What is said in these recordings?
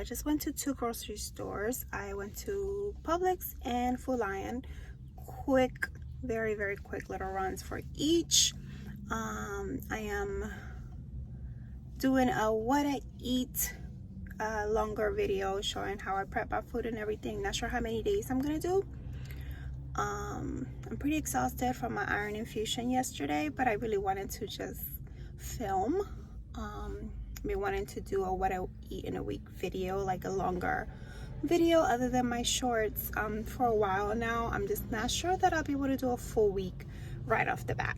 just went to two grocery stores. I went to Publix and Food Lion. Quick, very, very quick little runs for each. I am doing a what I eat longer video showing how I prep my food and everything. Not sure how many days I'm gonna do. I'm pretty exhausted from my iron infusion yesterday, but I really wanted to just film. I've been wanting to do a what I eat in a week video, like a longer video other than my shorts for a while now. I'm just not sure that I'll be able to do a full week right off the bat,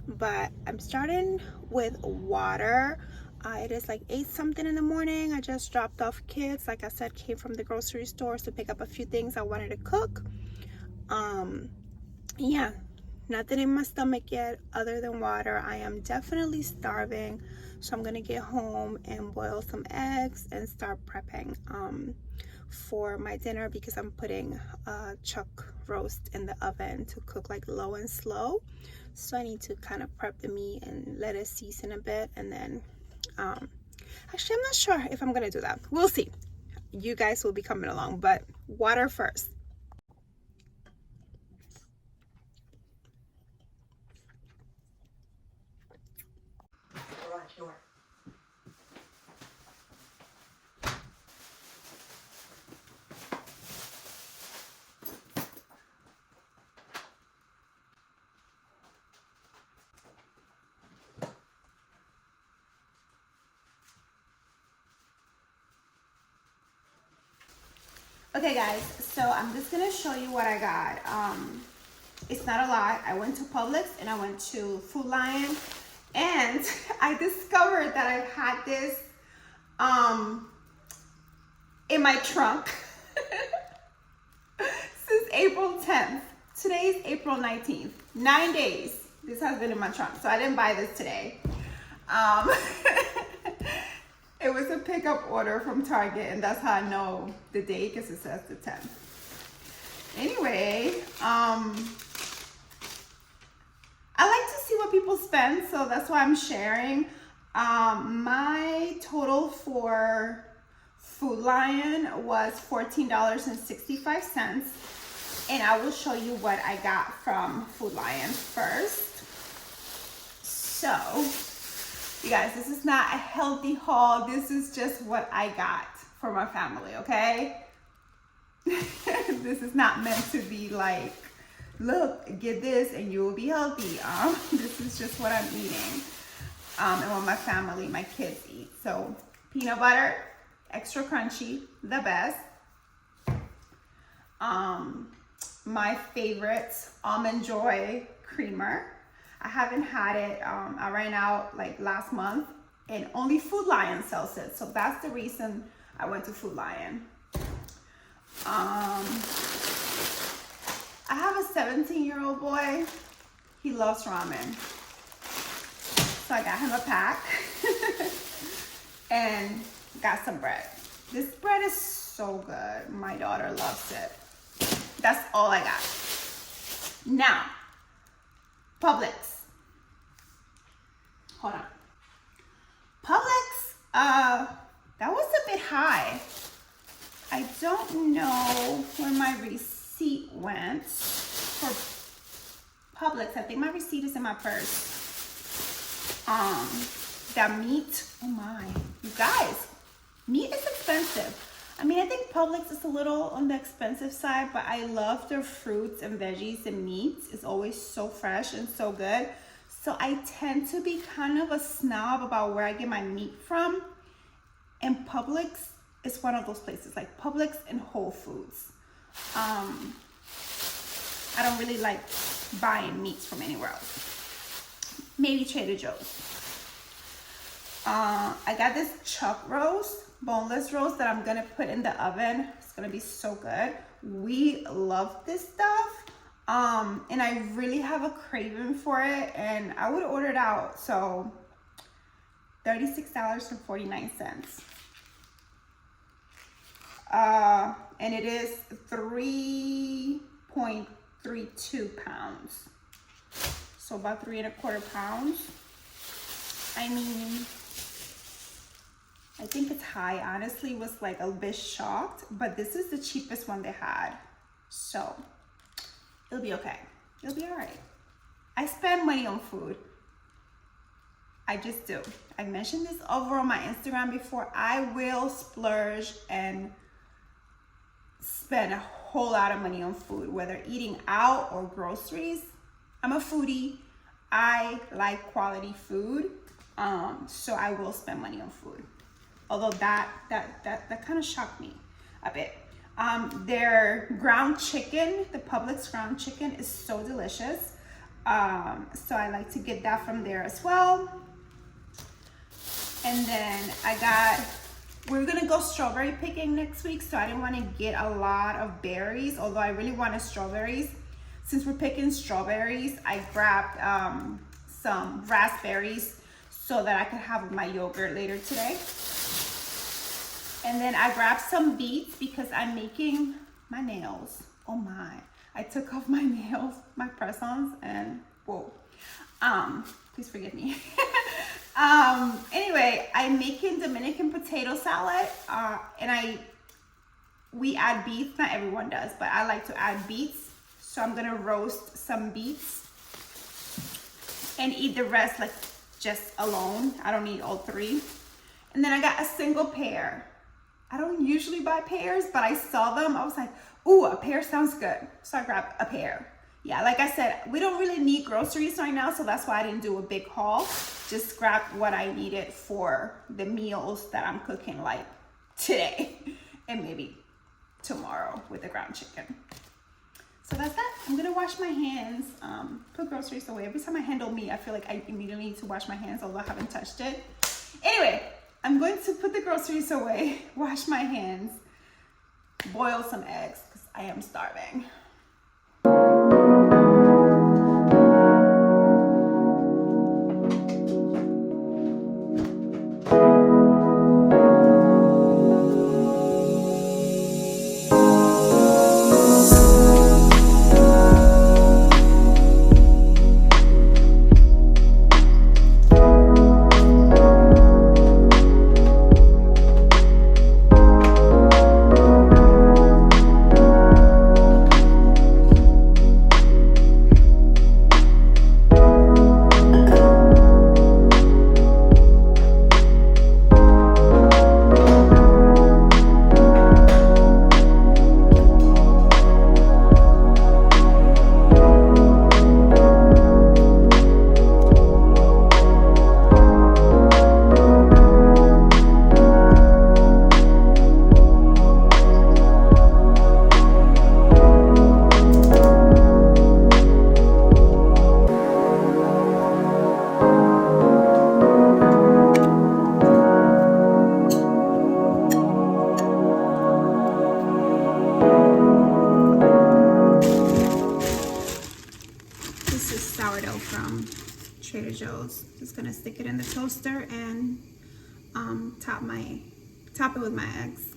but I'm starting with water. It is like 8 something in the morning. I just dropped off kids. Like I said, came from the grocery stores to pick up a few things I wanted to cook. Yeah, nothing in my stomach yet other than water. I am definitely starving, so I'm gonna get home and boil some eggs and start prepping for my dinner, because I'm putting chuck roast in the oven to cook like low and slow. So I need to kind of prep the meat and let it season a bit, and then actually I'm not sure if I'm gonna do that. We'll see. You guys will be coming along, but water first. Sure. Okay guys, so I'm just gonna show you what I got. It's not a lot. I went to Publix and I went to Food Lion, and I discovered that I've had this in my trunk since April 10th. Today's April 19th. 9 days this has been in my trunk, so I didn't buy this today. It was a pickup order from Target, and that's how I know the date, because it says the 10th. Anyway, I like to see what people spend, so that's why I'm sharing. My total for Food Lion was $14.65, and I will show you what I got from Food Lion first. So, you guys, this is not a healthy haul. This is just what I got for my family, okay? This is not meant to be like, look, get this and you will be healthy. This is just what I'm eating and what my family, my kids eat. So peanut butter, extra crunchy, the best. My favorite Almond Joy creamer. I haven't had it. I ran out like last month, and only Food Lion sells it. So that's the reason I went to Food Lion. I have a 17-year-old boy. He loves ramen. So I got him a pack and got some bread. This bread is so good. My daughter loves it. That's all I got. Now, Publix. Hold on. Publix, that was a bit high. I don't know where my receipt went for Publix. I think my receipt is in my purse. That meat, oh my, you guys, meat is expensive. I mean, I think Publix is a little on the expensive side, but I love their fruits and veggies and meats. It's always so fresh and so good. So I tend to be kind of a snob about where I get my meat from. And Publix is one of those places, like Publix and Whole Foods. I don't really like buying meats from anywhere else. Maybe Trader Joe's. I got this chuck roast, boneless roast, that I'm gonna put in the oven. It's gonna be so good. We love this stuff, and I really have a craving for it, and I would order it out. So $36.49, and it is 3.32 pounds, so about 3¼ pounds. I mean, I think it's high. Honestly, was like a bit shocked, but this is the cheapest one they had. So it'll be okay. It'll be all right. I spend money on food. I just do. I mentioned this over on my Instagram before. I will splurge and spend a whole lot of money on food, whether eating out or groceries. I'm a foodie. I like quality food. So I will spend money on food. Although that kind of shocked me a bit. Their ground chicken, the Publix ground chicken, is so delicious. So I like to get that from there as well. And then we're gonna go strawberry picking next week, so I didn't want to get a lot of berries, although I really wanted strawberries. Since we're picking strawberries, I grabbed some raspberries so that I could have with my yogurt later today. And then I grabbed some beets because I'm making my nails. Oh my, I took off my nails, my press-ons, and whoa. Please forgive me. Anyway, I'm making Dominican potato salad, and we add beets. Not everyone does, but I like to add beets. So I'm gonna roast some beets and eat the rest like just alone. I don't need all three. And then I got a single pear. I don't usually buy pears, but I saw them. I was like, ooh, a pear sounds good. So I grabbed a pear. Yeah, like I said, we don't really need groceries right now, so that's why I didn't do a big haul. Just grabbed what I needed for the meals that I'm cooking, like today and maybe tomorrow with the ground chicken. So that's that. I'm gonna wash my hands, put groceries away. Every time I handle meat, I feel like I immediately need to wash my hands, although I haven't touched it. Anyway, I'm going to put the groceries away, wash my hands, boil some eggs, because I am starving. From Trader Joe's. Just gonna stick it in the toaster and top it with my eggs.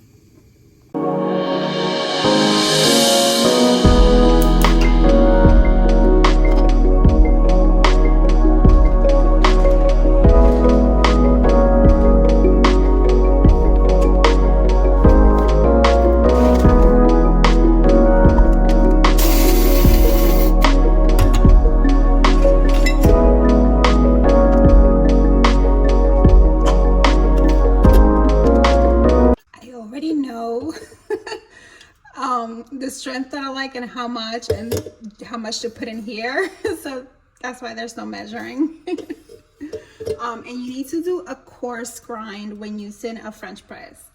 The strength that I like and how much to put in here. So that's why there's no measuring. And you need to do a coarse grind when using a French press,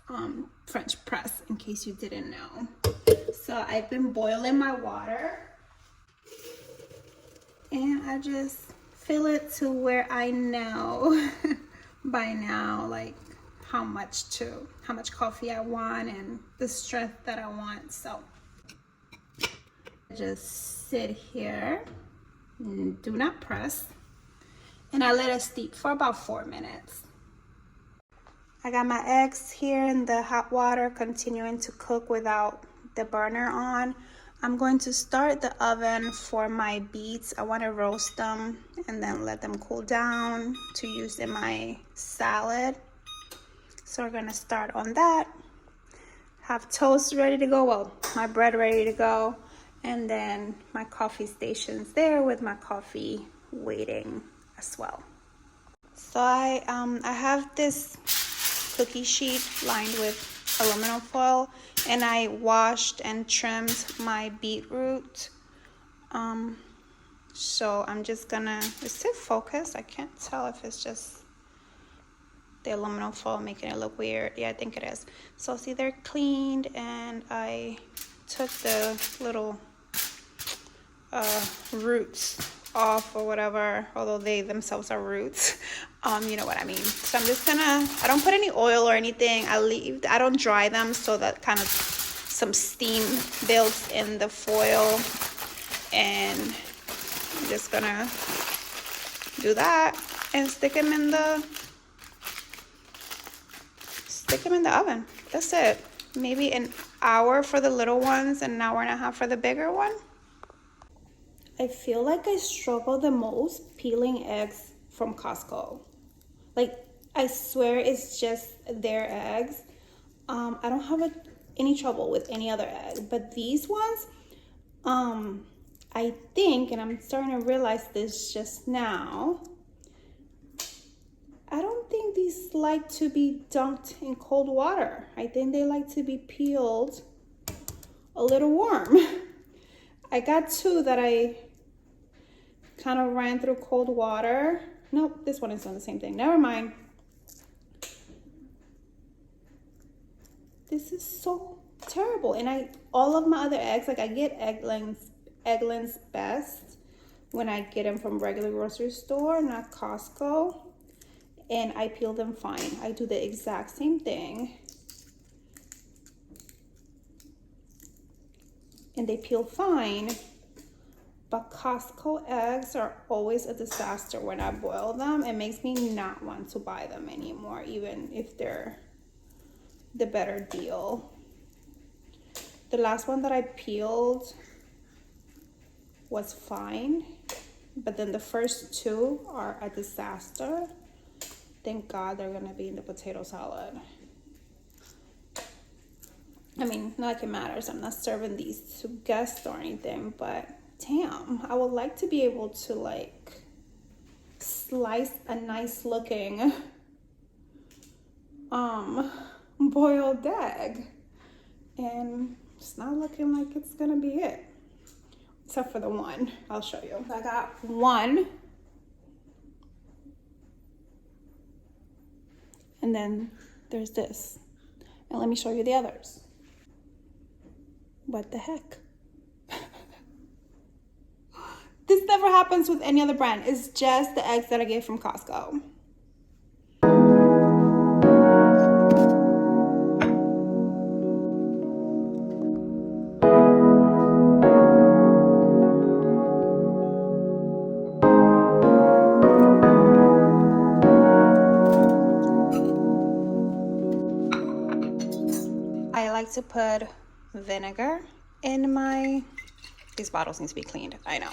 in case you didn't know. So I've been boiling my water and I just fill it to where I know by now, like how much coffee I want and the strength that I want. So just sit here, do not press, and I let it steep for about 4 minutes. I got my eggs here in the hot water, continuing to cook without the burner on. I'm going to start the oven for my beets. I want to roast them and then let them cool down to use in my salad. So we're gonna start on that. Have toast ready to go, well, my bread ready to go, and then my coffee station's there with my coffee waiting as well. So I have this cookie sheet lined with aluminum foil, and I washed and trimmed my beetroot. So I'm just gonna, is it focused? I can't tell if it's just the aluminum foil making it look weird. Yeah, I think it is. So see, they're cleaned, and I took the little roots off or whatever, although they themselves are roots. You know what I mean. So I'm just gonna, I don't put any oil or anything. I don't dry them, so that kind of some steam builds in the foil, and I'm just gonna do that and stick them in the oven. That's it. Maybe an hour for the little ones and an hour and a half for the bigger one. I feel like I struggle the most peeling eggs from Costco. Like, I swear it's just their eggs. I don't have any trouble with any other egg, but these ones, I think, and I'm starting to realize this just now, I don't think these like to be dunked in cold water. I think they like to be peeled a little warm. I got two that I kind of ran through cold water. Nope, this one is doing the same thing. Never mind. This is so terrible. And all of my other eggs, like I get Eggland's best when I get them from regular grocery store, not Costco. And I peel them fine. I do the exact same thing. And they peel fine. But Costco eggs are always a disaster when I boil them. It makes me not want to buy them anymore, even if they're the better deal. The last one that I peeled was fine, but then the first two are a disaster. Thank God they're gonna be in the potato salad. I mean, not like it matters. I'm not serving these to guests or anything, but damn, I would like to be able to like slice a nice looking boiled egg, and it's not looking like it's gonna be it, except for the one. I'll show you. I got one, and then there's this, and let me show you the others. What the heck? This never happens with any other brand. It's just the eggs that I get from Costco. I like to put vinegar in my, these bottles need to be cleaned, I know.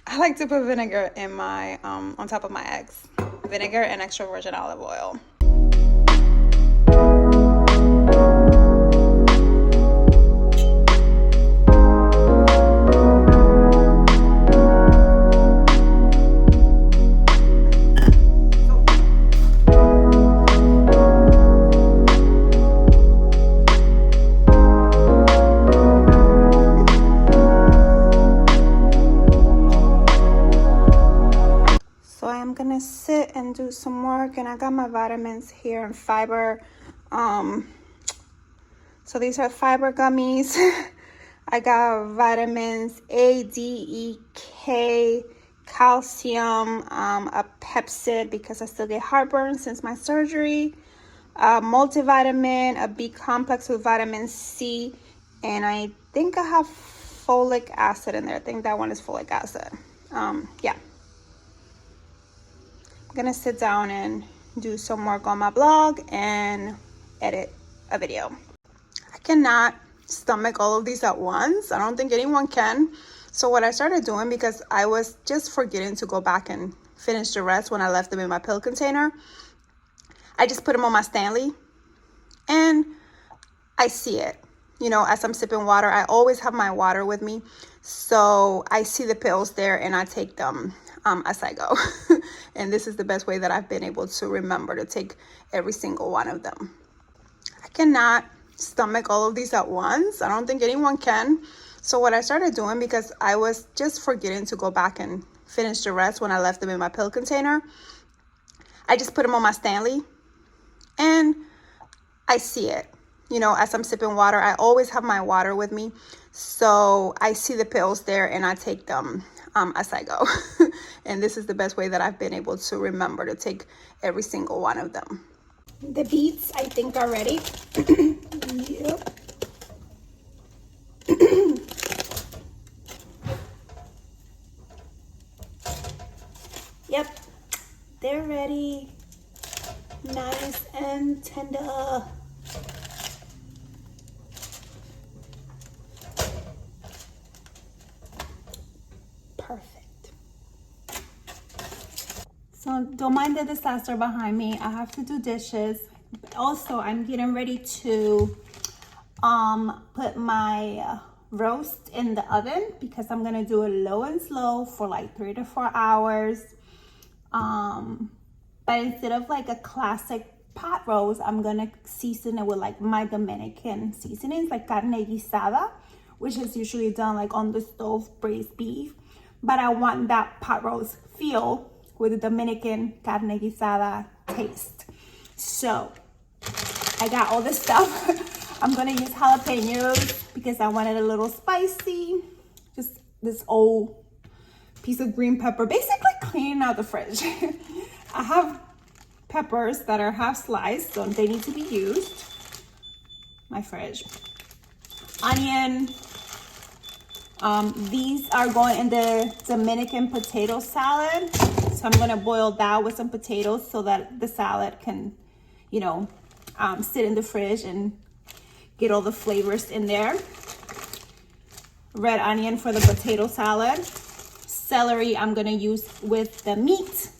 I like to put vinegar in my, on top of my eggs. Vinegar and extra virgin olive oil. Sit and do some work, and I got my vitamins here and fiber. So these are fiber gummies. I got vitamins A, D, E, K, calcium, a Pepsid because I still get heartburn since my surgery, multivitamin, a B complex with vitamin C, and I think I have folic acid in there. I think that one is folic acid. Yeah. I'm gonna sit down and do some work on my blog and edit a video. I cannot stomach all of these at once. I don't think anyone can. So what I started doing, because I was just forgetting to go back and finish the rest when I left them in my pill container, I just put them on my Stanley And I see it, you know, as I'm sipping water. I always have my water with me. So I see the pills there and I take them as I go. And this is the best way that I've been able to remember to take every single one of them. I cannot stomach all of these at once. I don't think anyone can. So what I started doing, because I was just forgetting to go back and finish the rest when I left them in my pill container, I just put them on my Stanley and I see it, you know, as I'm sipping water. I always have my water with me. So I see the pills there and I take them as I go. And this is the best way that I've been able to remember to take every single one of them. The beets, I think, are ready. Yep. Yep, they're ready. Nice and tender. Perfect. So don't mind the disaster behind me. I have to do dishes. Also, I'm getting ready to put my roast in the oven because I'm gonna do it low and slow for like 3 to 4 hours. But instead of like a classic pot roast, I'm gonna season it with like my Dominican seasonings, like carne guisada, which is usually done like on the stove, braised beef. But I want that pot roast feel with the Dominican carne guisada taste. So I got all this stuff. I'm gonna use jalapenos because I want it a little spicy. Just this old piece of green pepper, basically cleaning out the fridge. I have peppers that are half sliced, so they need to be used. My fridge. Onion. These are going in the Dominican potato salad. So I'm gonna boil that with some potatoes so that the salad can, you know, sit in the fridge and get all the flavors in there. Red onion for the potato salad. Celery I'm gonna use with the meat,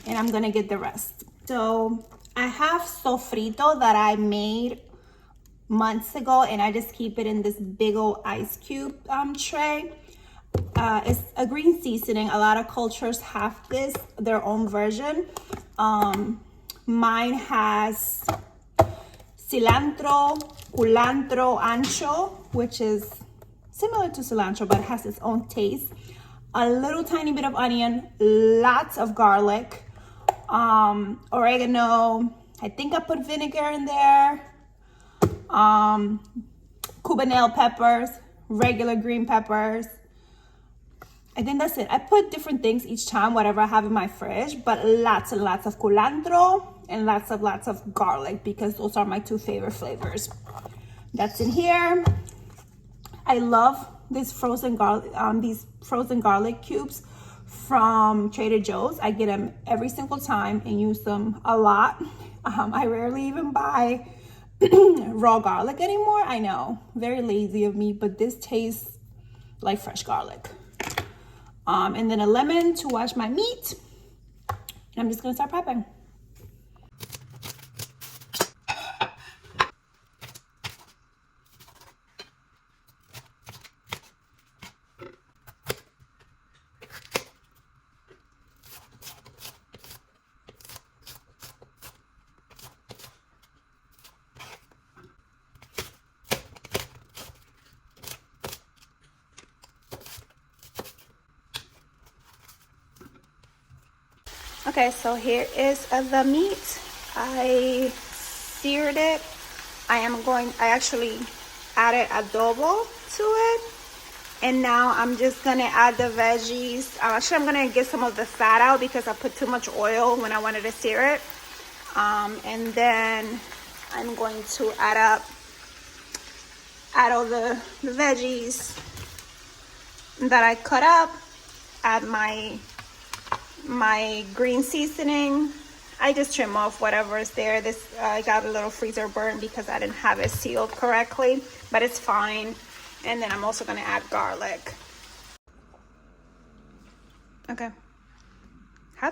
and I'm gonna get the rest. So I have sofrito that I made months ago, and I just keep it in this big old ice cube tray. It's a green seasoning. A lot of cultures have this, their own version. Mine has cilantro, culantro, ancho, which is similar to cilantro, but it has its own taste. A little tiny bit of onion, lots of garlic, oregano. I think I put vinegar in there. Cubanelle peppers, regular green peppers. I think that's it. I put different things each time, whatever I have in my fridge, but lots and lots of culantro and lots of garlic because those are my 2 favorite flavors. That's in here. I love these frozen garlic cubes from Trader Joe's. I get them every single time and use them a lot. I rarely even buy raw garlic anymore. I know, very lazy of me, but this tastes like fresh garlic. And then a lemon to wash my meat. And I'm just gonna start prepping. Okay, so here is the meat. I seared it. I actually added adobo to it. And now I'm just gonna add the veggies. Actually, I'm gonna get some of the fat out because I put too much oil when I wanted to sear it. And then I'm going to add all the veggies that I cut up, add my green seasoning. I just trim off whatever is there. This I got a little freezer burn because I didn't have it sealed correctly, but it's fine. And then I'm also gonna add garlic. Okay. How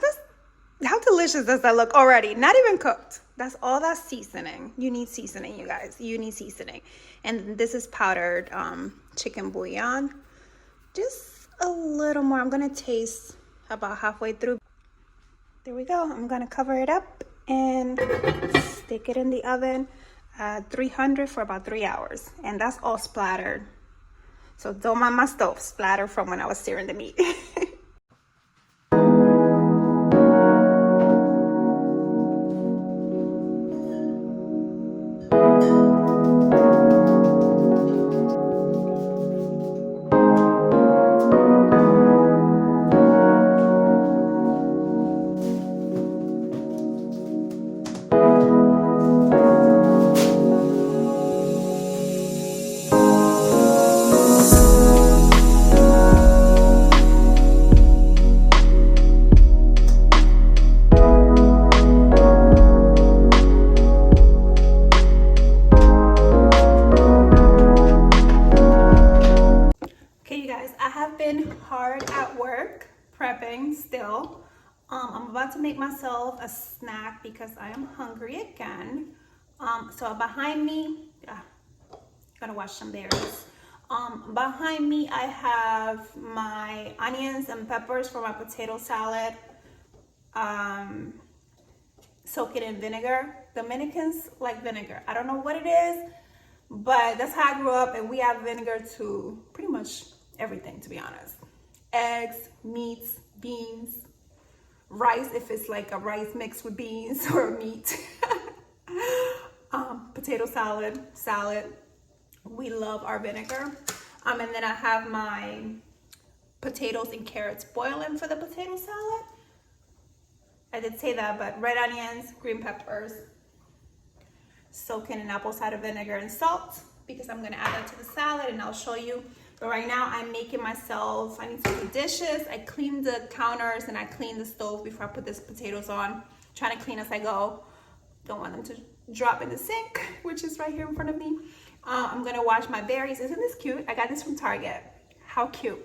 delicious does that look already? Not even cooked. That's all that seasoning. You need seasoning, you guys. You need seasoning. And this is powdered chicken bouillon. Just a little more. I'm gonna taste about halfway through. There we go. I'm gonna cover it up and stick it in the oven at 300 for about 3 hours. And that's all splattered. So don't mind my stove splatter from when I was searing the meat. Hard at work prepping still. I'm about to make myself a snack because I am hungry again. So behind me, gotta wash some berries. Behind me I have my onions and peppers for my potato salad. Soak it in vinegar. Dominicans like vinegar. I don't know what it is, but that's how I grew up, and we have vinegar to pretty much everything, to be honest. Eggs, meats, beans, rice if it's like a rice mixed with beans or meat. Potato salad. We love our vinegar. And then I have my potatoes and carrots boiling for the potato salad. I did say that, but red onions, green peppers, soaking in apple cider vinegar and salt, because I'm gonna add that to the salad and I'll show you. But right now I'm making myself, I need to do dishes. I cleaned the counters and I cleaned the stove before I put these potatoes on. Trying to clean as I go. Don't want them to drop in the sink, which is right here in front of me. I'm gonna wash my berries. Isn't this cute? I got this from Target. How cute.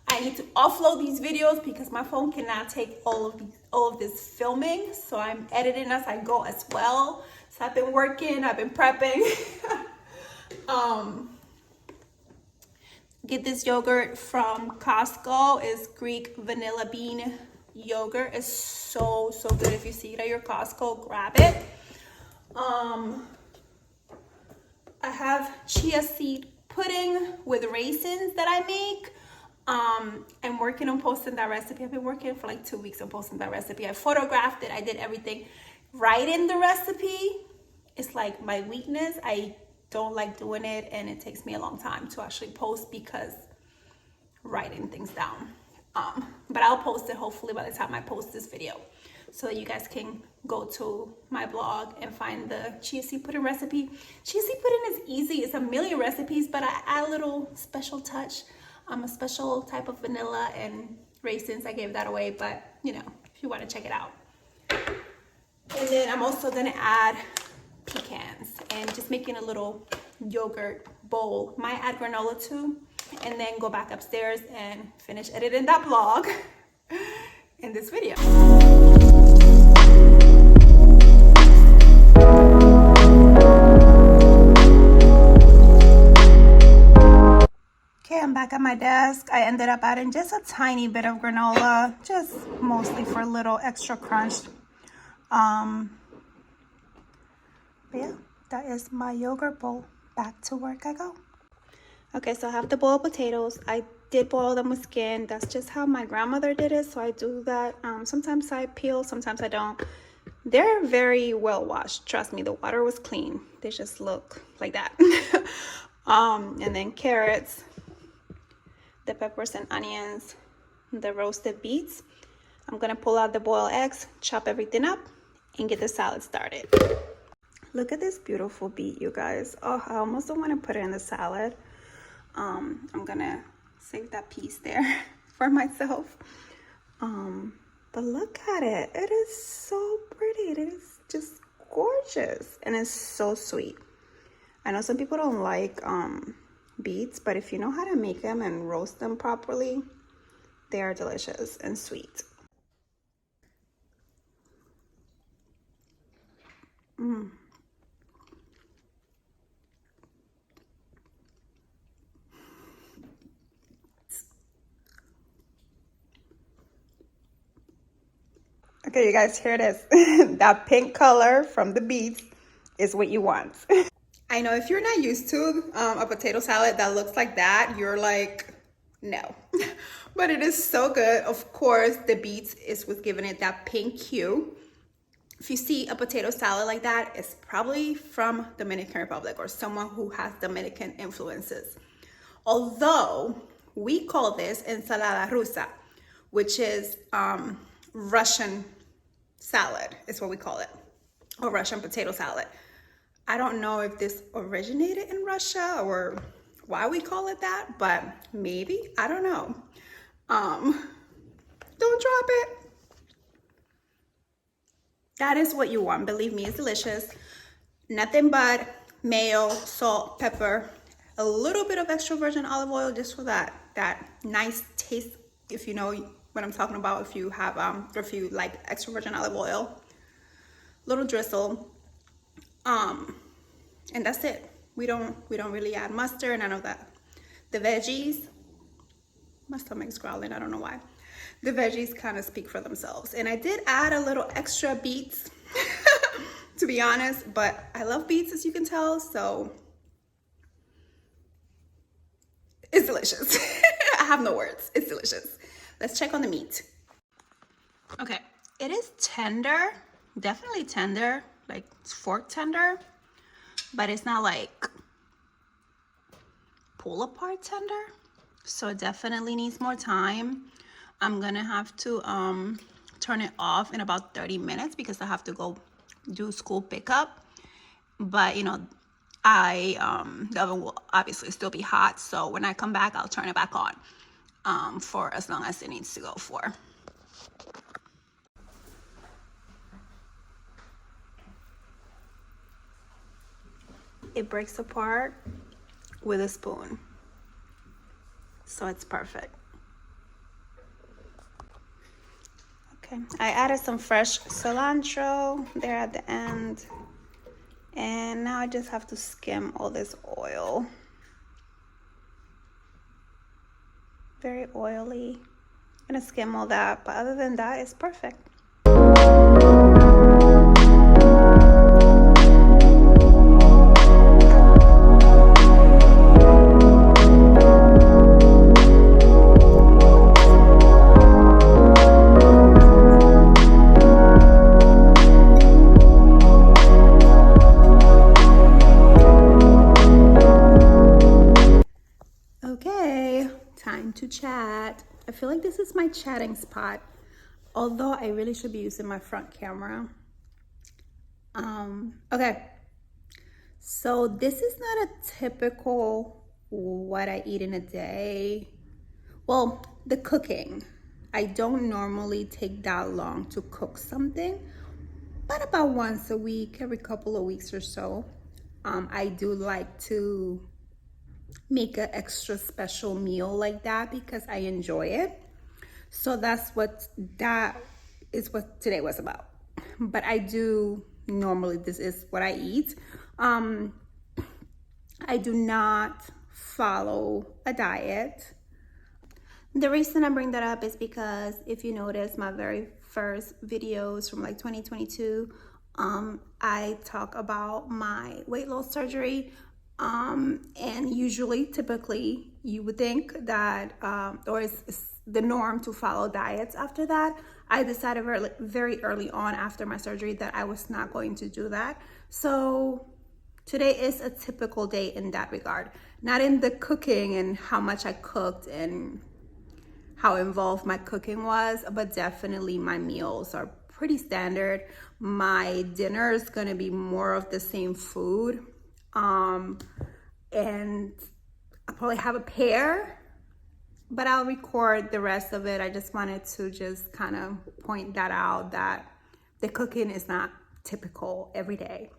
I need to offload these videos because my phone cannot take all of this filming. So I'm editing as I go as well. So I've been working, I've been prepping. Get this yogurt from Costco. It's Greek vanilla bean yogurt. It's so good. If you see it at your Costco, grab it. I have chia seed pudding with raisins that I make. I'm working on posting that recipe. I've been working for like 2 weeks on posting that recipe. I photographed it. I did everything. Writing the recipe is like my weakness. I don't like doing it, and it takes me a long time to actually post because writing things down. But I'll post it hopefully by the time I post this video, so that you guys can go to my blog and find the chia seed pudding recipe. Chia seed pudding is easy. It's a million recipes, but I add a little special touch. A special type of vanilla and raisins. I gave that away, but you know, if you want to check it out. And then I'm also gonna add pecans and just making a little yogurt bowl. Might add granola too, and then go back upstairs and finish editing that vlog in this video. Okay, I'm back at my desk. I ended up adding just a tiny bit of granola, just mostly for a little extra crunch. But yeah, that is my yogurt bowl. Back to work I go. Okay, so I have the boiled potatoes. I did boil them with skin. That's just how my grandmother did it, so I do that. Sometimes I peel, sometimes I don't. They're very well washed. Trust me, the water was clean. They just look like that. And then carrots, the peppers and onions, the roasted beets. I'm gonna pull out the boiled eggs, chop everything up, and get the salad started. Look at this beautiful beet, you guys. Oh, I almost don't want to put it in the salad. I'm gonna save that piece there for myself. But look at it. It is so pretty. It is just gorgeous, and it's so sweet. I know some people don't like beets, but if you know how to make them and roast them properly, they are delicious and sweet. Mm. Okay, you guys, here it is. That pink color from the beets is what you want. I know if you're not used to a potato salad that looks like that, you're like, no. But it is so good. Of course, the beets is what's giving it that pink hue. If you see a potato salad like that, it's probably from Dominican Republic or someone who has Dominican influences. Although we call this ensalada rusa, which is Russian salad is what we call it, or Russian potato salad. I don't know if this originated in Russia or why we call it that, but maybe, I don't know. Don't drop it. That is what you want. Believe me, it's delicious. Nothing but mayo, salt, pepper, a little bit of extra virgin olive oil just for that nice taste. If you know what I'm talking about, if you have or if you like extra virgin olive oil, little drizzle, and that's it. We don't really add mustard, none of that. The veggies, my stomach's growling, I don't know why. The veggies kind of speak for themselves. And I did add a little extra beets, to be honest, but I love beets, as you can tell, so it's delicious. I have no words, it's delicious. Let's check on the meat. Okay, it is tender, definitely tender, like fork tender, but it's not like pull apart tender. So it definitely needs more time. I'm gonna have to turn it off in about 30 minutes because I have to go do school pickup. But you know, the oven will obviously still be hot. So when I come back, I'll turn it back on for as long as it needs to go for. It breaks apart with a spoon. So it's perfect. Okay, I added some fresh cilantro there at the end. And now I just have to skim all this oil. Very oily. I'm gonna skim all that, but other than that, it's perfect. Time to chat. I feel like this is my chatting spot, although I really should be using my front camera. Okay, so this is not a typical what I eat in a day. Well, the cooking, I don't normally take that long to cook something, but about once a week, every couple of weeks or so, I do like to make an extra special meal like that because I enjoy it. So that is what today was about. But I do normally, this is what I eat. I do not follow a diet. The reason I bring that up is because if you notice my very first videos from like 2022, I talk about my weight loss surgery. And usually, typically, you would think that, or it's the norm to follow diets after that. I decided very early on after my surgery that I was not going to do that. So today is a typical day in that regard. Not in the cooking and how much I cooked and how involved my cooking was, but definitely my meals are pretty standard. My dinner is gonna be more of the same food. And I'll probably have a pair, but I'll record the rest of it. I just wanted to just kind of point that out, that the cooking is not typical every day.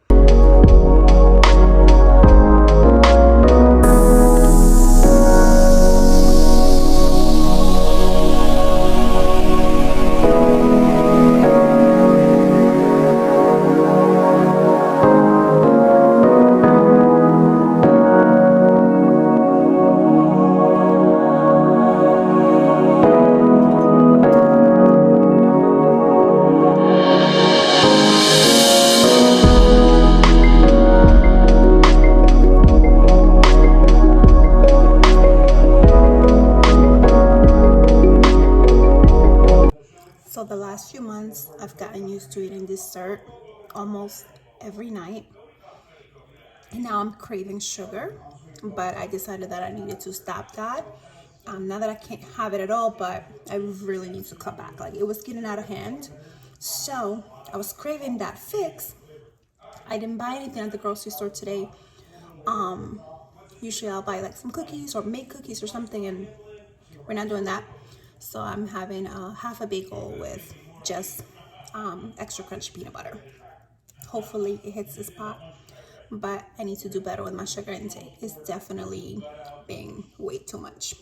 the last few months, I've gotten used to eating dessert almost every night. And now I'm craving sugar, but I decided that I needed to stop that. Not that I can't have it at all, but I really need to cut back. Like, it was getting out of hand. So I was craving that fix. I didn't buy anything at the grocery store today. Usually I'll buy like some cookies or make cookies or something, and we're not doing that. So I'm having half a bagel with just extra crunchy peanut butter. Hopefully it hits the spot, but I need to do better with my sugar intake. It's definitely being way too much.